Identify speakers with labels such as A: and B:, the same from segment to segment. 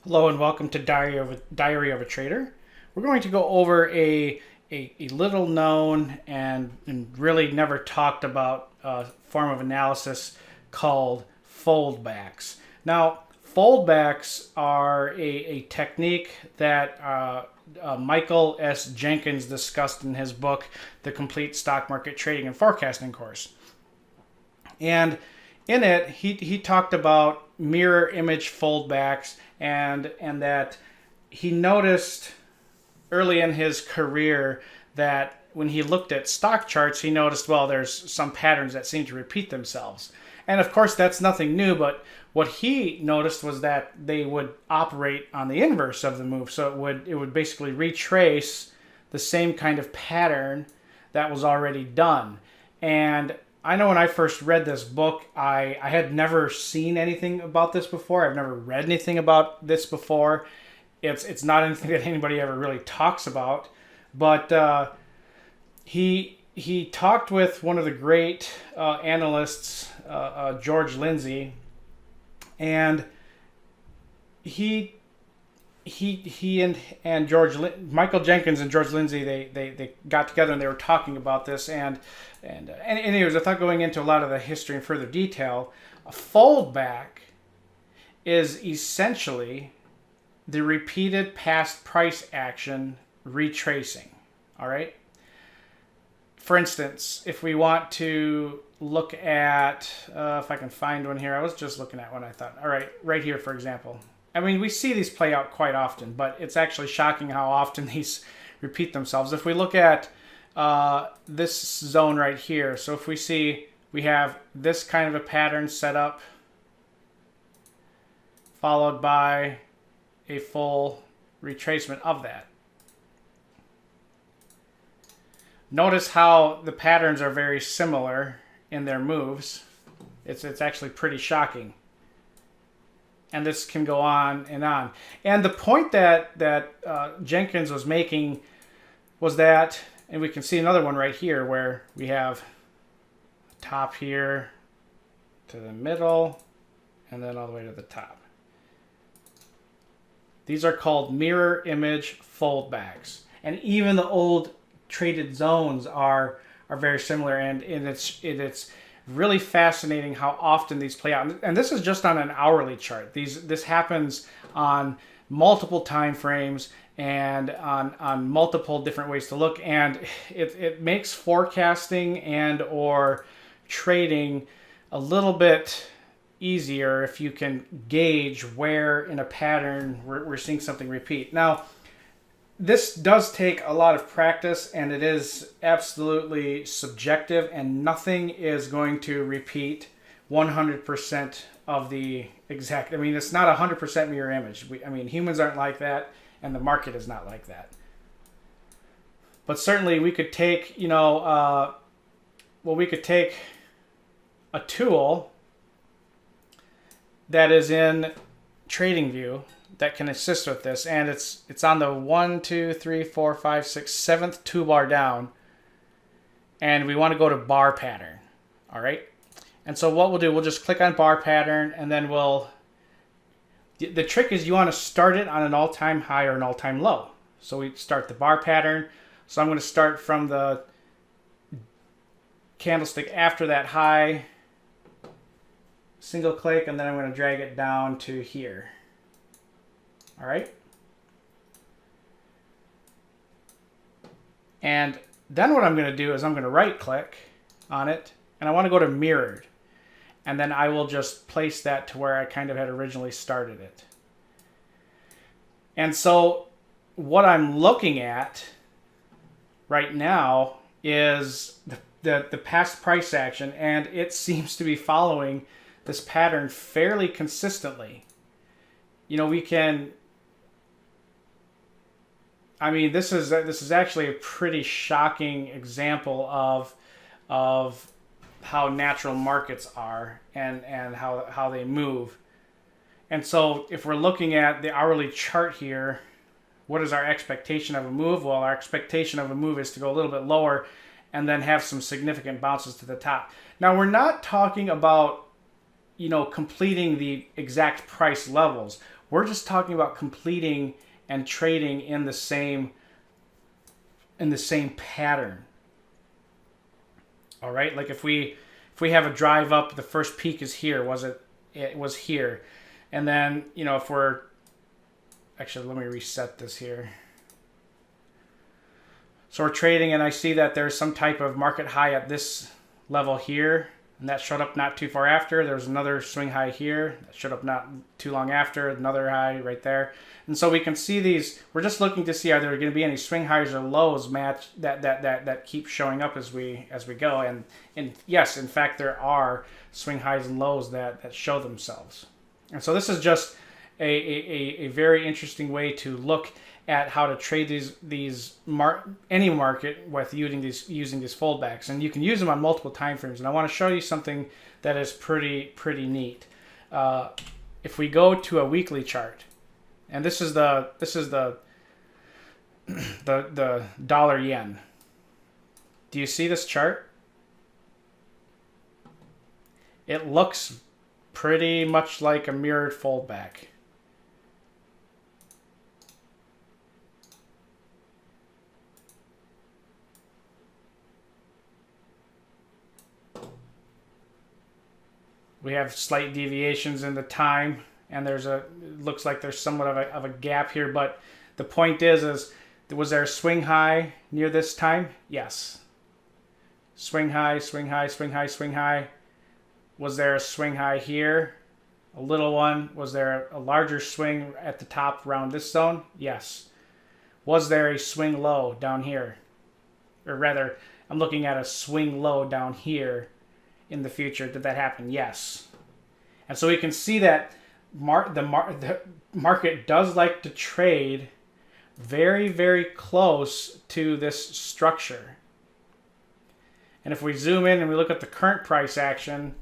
A: Hello and welcome to Diary of a Trader. We're going to go over a little known and really never talked about form of analysis called foldbacks. Now, foldbacks are a technique that Michael S. Jenkins discussed in his book, The Complete Stock Market Trading and Forecasting Course. And in it, he talked about mirror image foldbacks and that he noticed early in his career that when he looked at stock charts, he noticed, well, there's some patterns that seem to repeat themselves. And of course, that's nothing new, but what he noticed was that they would operate on the inverse of the move. So it would basically retrace the same kind of pattern that was already done. And I know when I first read this book, I had never seen anything about this before. I've never read anything about this before. It's not anything that anybody ever really talks about. But he talked with one of the great analysts, George Lindsay, and he and Michael Jenkins and George Lindsay, they got together and they were talking about this. And anyways, without going into a lot of the history in further detail, a foldback is essentially the repeated past price action retracing. All right. For instance, if we want to look at, if I can find one here, I was just looking at one. I thought, all right, right here, for example. I mean, we see these play out quite often, but it's actually shocking how often these repeat themselves. If we look at this zone right here, so if we see we have this kind of a pattern set up, followed by a full retracement of that. Notice how the patterns are very similar in their moves. It's actually pretty shocking. And this can go on and on. And the point that Jenkins was making was that, and we can see another one right here where we have top here to the middle and then all the way to the top. These are called mirror image foldbacks. And even the old traded zones are very similar, and it's really fascinating how often these play out. And this is just on an hourly chart. This happens on multiple time frames and on multiple different ways to look, and it makes forecasting and or trading a little bit easier if you can gauge where in a pattern we're seeing something repeat. Now, this does take a lot of practice, and it is absolutely subjective, and nothing is going to repeat 100% of the exact. I mean, it's not 100% mirror image. I mean, humans aren't like that, and the market is not like that. But certainly we could take, we could take a tool that is in TradingView that can assist with this, and it's on the 1, 2, 3, 4, 5, 6, 7th toolbar down, and we want to go to bar pattern. All right, and so what we'll do, we'll just click on bar pattern, and then the trick is you want to start it on an all-time high or an all-time low. So we start the bar pattern. So I'm going to start from the candlestick after that high, single click, and then I'm going to drag it down to here. All right. And then what I'm going to do is I'm going to right click on it, and I want to go to mirrored. And then I will just place that to where I kind of had originally started it. And so what I'm looking at right now is the past price action, and it seems to be following this pattern fairly consistently. We can, I mean, this is actually a pretty shocking example of how natural markets are and how they move. And so if we're looking at the hourly chart here, what is our expectation of a move? Well, our expectation of a move is to go a little bit lower and then have some significant bounces to the top. Now, we're not talking about completing the exact price levels. We're just talking about completing and trading in the same pattern. All right, like if we have a drive up, the first peak is here. It was here, and then if we're actually, let me reset this here. So we're trading, and I see that there's some type of market high at this level here, and that showed up not too far after. There's another swing high here that showed up not too long after, another high right there. And so we can see these. We're just looking to see, are there going to be any swing highs or lows match that keep showing up as we go. And yes, in fact, there are swing highs and lows that show themselves. And so this is just a very interesting way to look at how to trade any market with using these foldbacks, and you can use them on multiple time frames. And I want to show you something that is pretty neat. If we go to a weekly chart, and this is the dollar yen. Do you see this chart? It looks pretty much like a mirrored foldback. We have slight deviations in the time, and looks like there's somewhat of a gap here, but the point is was there a swing high near this time? Yes. Swing high, swing high, swing high, swing high. Was there a swing high here? A little one. Was there a larger swing at the top around this zone? Yes. Was there a swing low down here? Or rather, I'm looking at a swing low down here in the future. Did that happen? Yes. And so we can see that the market does like to trade very, very close to this structure. And if we zoom in and we look at the current price action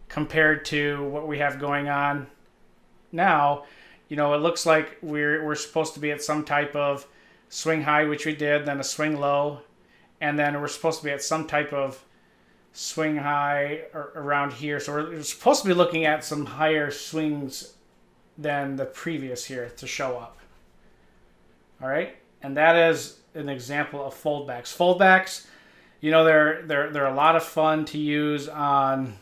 A: compared to what we have going on now, it looks like we're supposed to be at some type of swing high, which we did, then a swing low, and then we're supposed to be at some type of swing high around here. So we're supposed to be looking at some higher swings than the previous here to show up. All right, and that is an example of foldbacks. Foldbacks, they're a lot of fun to use on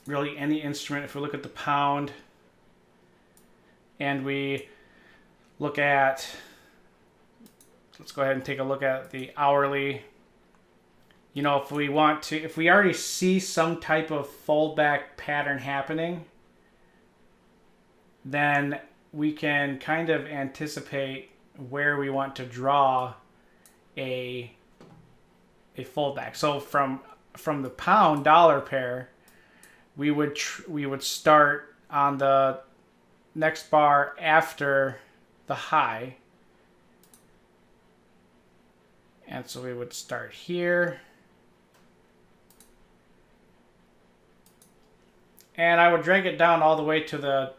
A: really any instrument. If we look at the pound and we look at, let's go ahead and take a look at the hourly. If we already see some type of foldback pattern happening, then we can kind of anticipate where we want to draw a foldback. So from the pound dollar pair, we would start on the next bar after the high, and so we would start here. And I would drag it down all the way to the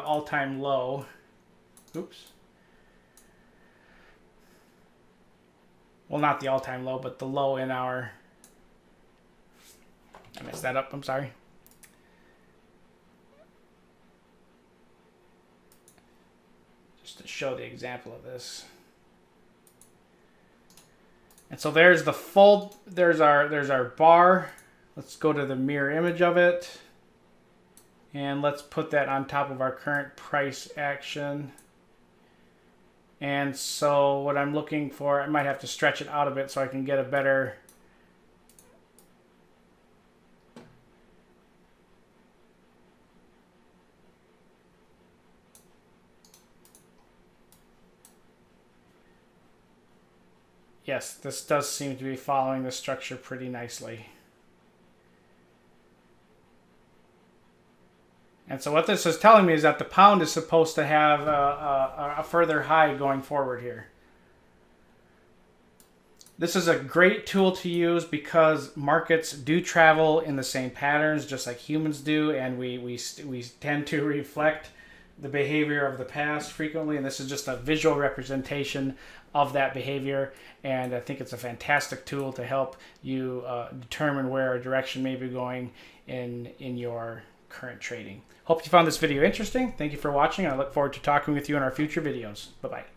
A: all-time low. Oops. Well, not the all-time low, but the low in our... I messed that up, I'm sorry. Just to show the example of this. And so there's the fold, there's our bar. Let's go to the mirror image of it. And let's put that on top of our current price action. And so what I'm looking for, I might have to stretch it out a bit so I can get a better... Yes, this does seem to be following the structure pretty nicely. And so what this is telling me is that the pound is supposed to have a further high going forward here. This is a great tool to use because markets do travel in the same patterns just like humans do, and we tend to reflect the behavior of the past frequently, and this is just a visual representation of that behavior, and I think it's a fantastic tool to help you determine where a direction may be going in your current trading. Hope you found this video interesting. Thank you for watching. I look forward to talking with you in our future videos. Bye-bye.